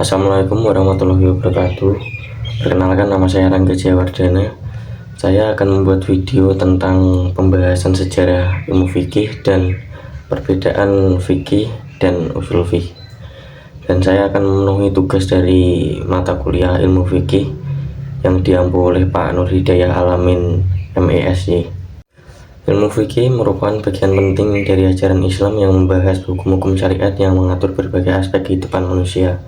Assalamualaikum warahmatullahi wabarakatuh. Perkenalkan, nama saya Rangga Jayawardana. Saya akan membuat video tentang pembahasan sejarah ilmu fikih dan perbedaan fikih dan usul fikih. Dan saya akan memenuhi tugas dari mata kuliah ilmu fikih yang diampu oleh Pak Nur Hidayah Alamin MESY. Ilmu fikih merupakan bagian penting dari ajaran Islam yang membahas hukum-hukum syariat yang mengatur berbagai aspek kehidupan manusia,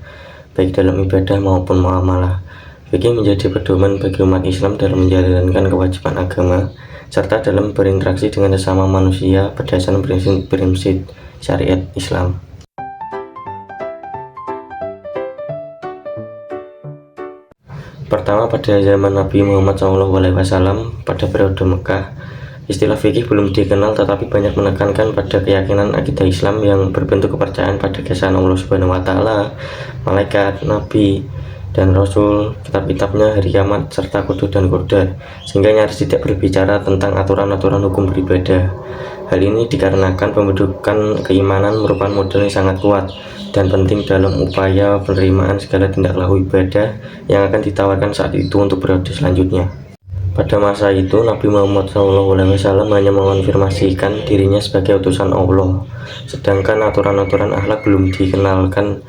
baik dalam ibadah maupun muamalah. Fikih menjadi pedoman bagi umat Islam dalam menjalankan kewajiban agama, serta dalam berinteraksi dengan sesama manusia berdasarkan prinsip syariat Islam. Pertama, pada zaman Nabi Muhammad SAW pada periode Mekah, istilah fikih belum dikenal, tetapi banyak menekankan pada keyakinan akidah Islam yang berbentuk kepercayaan pada keesaan Allah Subhanahu wa Ta'ala, malaikat, nabi, dan rasul, kitab-kitabnya, hari kiamat, serta kudus dan qadar, sehingga nyaris tidak berbicara tentang aturan-aturan hukum beribadah. Hal ini dikarenakan pembentukan keimanan merupakan modal yang sangat kuat dan penting dalam upaya penerimaan segala tindak laku ibadah yang akan ditawarkan saat itu untuk periode selanjutnya. Pada masa itu, Nabi Muhammad SAW hanya mengonfirmasikan dirinya sebagai utusan Allah, sedangkan aturan-aturan akhlak belum dikenalkan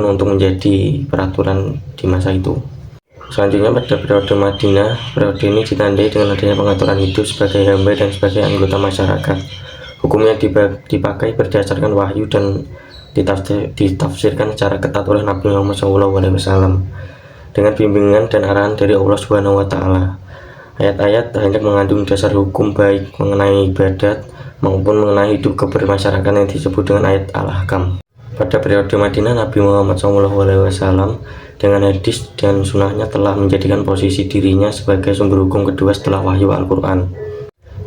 untuk menjadi peraturan di masa itu. Selanjutnya, pada periode Madinah, periode ini ditandai dengan adanya pengaturan hidup sebagai hamba dan sebagai anggota masyarakat. Hukum yang dipakai berdasarkan wahyu dan ditafsirkan secara ketat oleh Nabi Muhammad SAW dengan bimbingan dan arahan dari Allah Subhanahu wa Ta'ala. Ayat-ayat hanya mengandung dasar hukum baik mengenai ibadat maupun mengenai hidup kebermasyarakatan yang disebut dengan ayat Al-Ahkam. Pada periode Madinah, Nabi Muhammad SAW dengan hadis dan sunnahnya telah menjadikan posisi dirinya sebagai sumber hukum kedua setelah wahyu Al-Quran.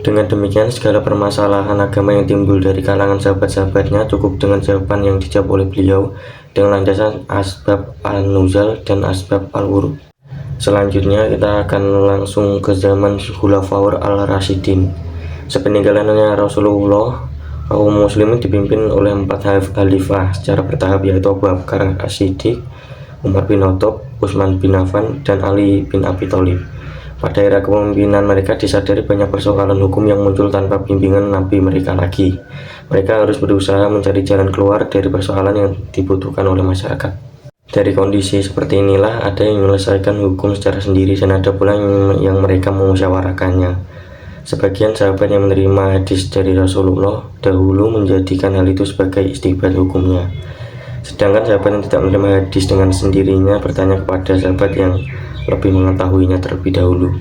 Dengan demikian, segala permasalahan agama yang timbul dari kalangan sahabat-sahabatnya cukup dengan jawaban yang dijawab oleh beliau dengan landasan asbab al-nuzul dan asbab al-wurud. Selanjutnya kita akan langsung ke zaman Khulafaur al-Rasyidin. Sepeninggalannya Rasulullah, kaum muslimin dipimpin oleh 4 khalifah secara bertahap, yaitu Abu Bakar As-Siddiq, Umar bin Khattab, Utsman bin Affan, dan Ali bin Abi Thalib. Pada era kepemimpinan mereka disadari banyak persoalan hukum yang muncul tanpa bimbingan Nabi mereka lagi. Mereka harus berusaha mencari jalan keluar dari persoalan yang dibutuhkan oleh masyarakat. Dari kondisi seperti inilah ada yang menyelesaikan hukum secara sendiri dan ada pula yang mereka memusyawarahkannya. Sebagian sahabat yang menerima hadis dari Rasulullah dahulu menjadikan hal itu sebagai istibat hukumnya. Sedangkan sahabat yang tidak menerima hadis dengan sendirinya bertanya kepada sahabat yang lebih mengetahuinya terlebih dahulu.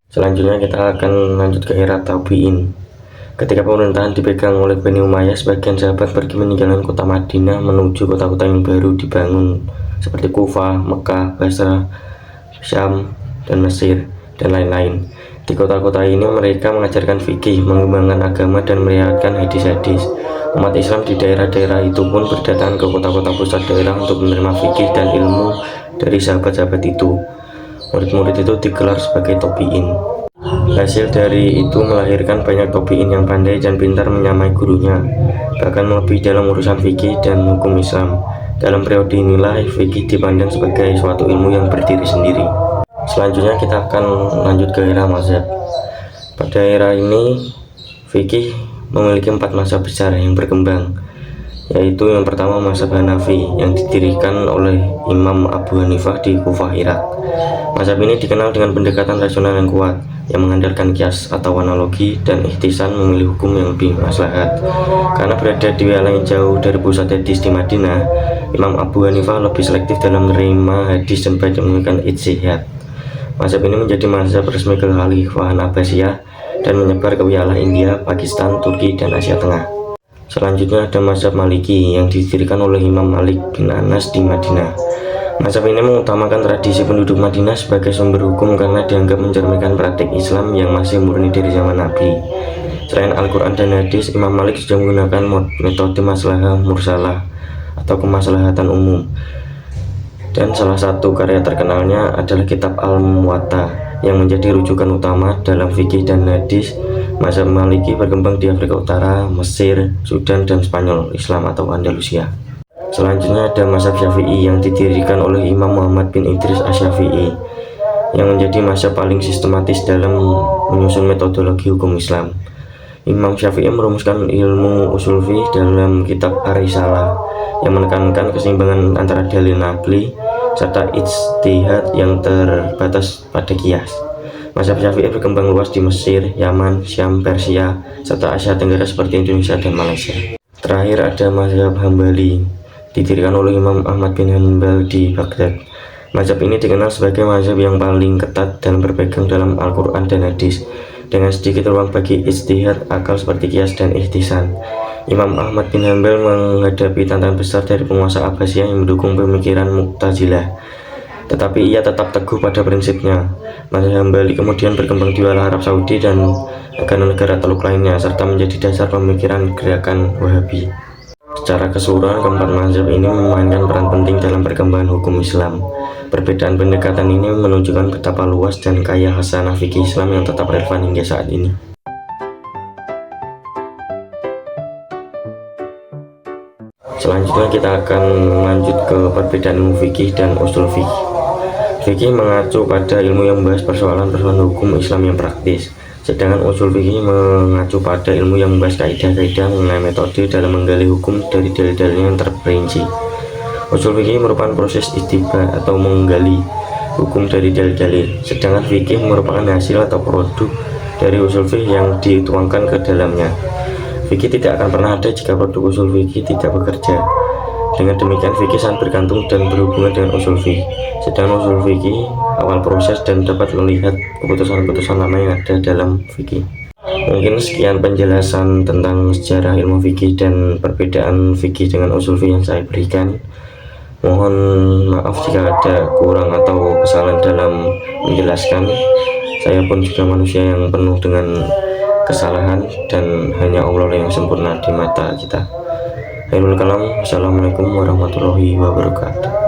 Selanjutnya kita akan lanjut ke era Tabi'in. Ketika pemerintahan dipegang oleh Bani Umayyah, sebagian sahabat pergi meninggalkan kota Madinah menuju kota-kota yang baru dibangun seperti Kufah, Mekah, Basrah, Syam, dan Mesir, dan lain-lain. Di kota-kota ini mereka mengajarkan fikih, mengembangkan agama, dan meriwayatkan hadis-hadis. Umat Islam di daerah-daerah itu pun berdatangan ke kota-kota pusat daerah untuk menerima fikih dan ilmu dari sahabat-sahabat itu. Murid-murid itu digelar sebagai tabi'in. Hasil dari itu melahirkan banyak tabi'in yang pandai dan pintar menyamai gurunya, bahkan melebihi dalam urusan fikih dan hukum Islam. Dalam periode inilah fikih dipandang sebagai suatu ilmu yang berdiri sendiri. Selanjutnya kita akan lanjut ke era mazhab. Pada era ini fikih memiliki 4 mazhab besar yang berkembang, yaitu yang pertama mazhab Hanafi yang didirikan oleh Imam Abu Hanifah di Kufah, Irak. Mazhab ini dikenal dengan pendekatan rasional yang kuat yang mengandalkan kias atau analogi dan ihtisan, memilih hukum yang lebih maslahat. Karena berada di wilayah yang jauh dari pusat hadis di Madinah, Imam Abu Hanifah lebih selektif dalam menerima hadis dan banyak menggunakan ijtihad. Mazhab ini menjadi mazhab resmi Kekhalifahan Abbasiyah dan menyebar ke wilayah India, Pakistan, Turki, dan Asia Tengah. Selanjutnya ada mazhab Maliki yang didirikan oleh Imam Malik bin Anas di Madinah. Mazhab ini mengutamakan tradisi penduduk Madinah sebagai sumber hukum karena dianggap mencerminkan praktik Islam yang masih murni dari zaman Nabi. Selain Al-Quran dan hadis, Imam Malik juga menggunakan metode maslahah mursalah atau kemaslahatan umum. Dan salah satu karya terkenalnya adalah kitab Al-Muwatta yang menjadi rujukan utama dalam fikih dan hadis. Mazhab Maliki berkembang di Afrika Utara, Mesir, Sudan, dan Spanyol Islam atau Andalusia. Selanjutnya ada mazhab Syafi'i yang didirikan oleh Imam Muhammad bin Idris Asy-Syafi'i, yang menjadi mazhab paling sistematis dalam menyusun metodologi hukum Islam. Imam Syafi'i merumuskan ilmu usul fiqh dalam kitab Ar-Risalah yang menekankan keseimbangan antara dalil naqli serta ijtihad yang terbatas pada qiyas. Mazhab Syafi'i berkembang luas di Mesir, Yaman, Syam, Persia, serta Asia Tenggara seperti Indonesia dan Malaysia. Terakhir ada mazhab Hambali, didirikan oleh Imam Ahmad bin Hanbal di Baghdad. Mazhab ini dikenal sebagai mazhab yang paling ketat dan berpegang dalam Al-Quran dan Hadis, dengan sedikit ruang bagi ijtihad akal seperti qiyas dan ihtisan. Imam Ahmad bin Hanbal menghadapi tantangan besar dari penguasa Abbasiyah yang mendukung pemikiran Mu'tazilah, tetapi ia tetap teguh pada prinsipnya. Mazhab Hambali kemudian berkembang di wilayah Arab Saudi dan negara-negara Teluk lainnya, serta menjadi dasar pemikiran gerakan Wahabi. Secara keseluruhan, keempat mazhab ini memainkan peran penting dalam perkembangan hukum Islam. Perbedaan pendekatan ini menunjukkan betapa luas dan kaya khasanah fikih Islam yang tetap relevan hingga saat ini. Selanjutnya kita akan lanjut ke perbedaan ilmu fikih dan usul fikih. Fikih mengacu pada ilmu yang membahas persoalan-persoalan hukum Islam yang praktis, sedangkan usul fikih mengacu pada ilmu yang membahas kaidah-kaidah mengenai metode dalam menggali hukum dari dalil-dalilnya yang terperinci. Usul fikih merupakan proses istinbat atau menggali hukum dari dalil-dalil, sedangkan fikih merupakan hasil atau produk dari usul fikih yang dituangkan ke dalamnya. Fikih tidak akan pernah ada jika produk usul fikih tidak bekerja. Dengan demikian, fikih sangat bergantung dan berhubungan dengan usul fikih. Sedangkan usul fikih awal proses dan dapat melihat keputusan-keputusan lama yang ada dalam fikih. Mungkin sekian penjelasan tentang sejarah ilmu fikih dan perbedaan fikih dengan usul fikih yang saya berikan. Mohon maaf jika ada kurang atau kesalahan dalam menjelaskan. Saya pun juga manusia yang penuh dengan kesalahan, dan hanya Allah yang sempurna di mata kita. Khairul kalam. Assalamualaikum warahmatullahi wabarakatuh.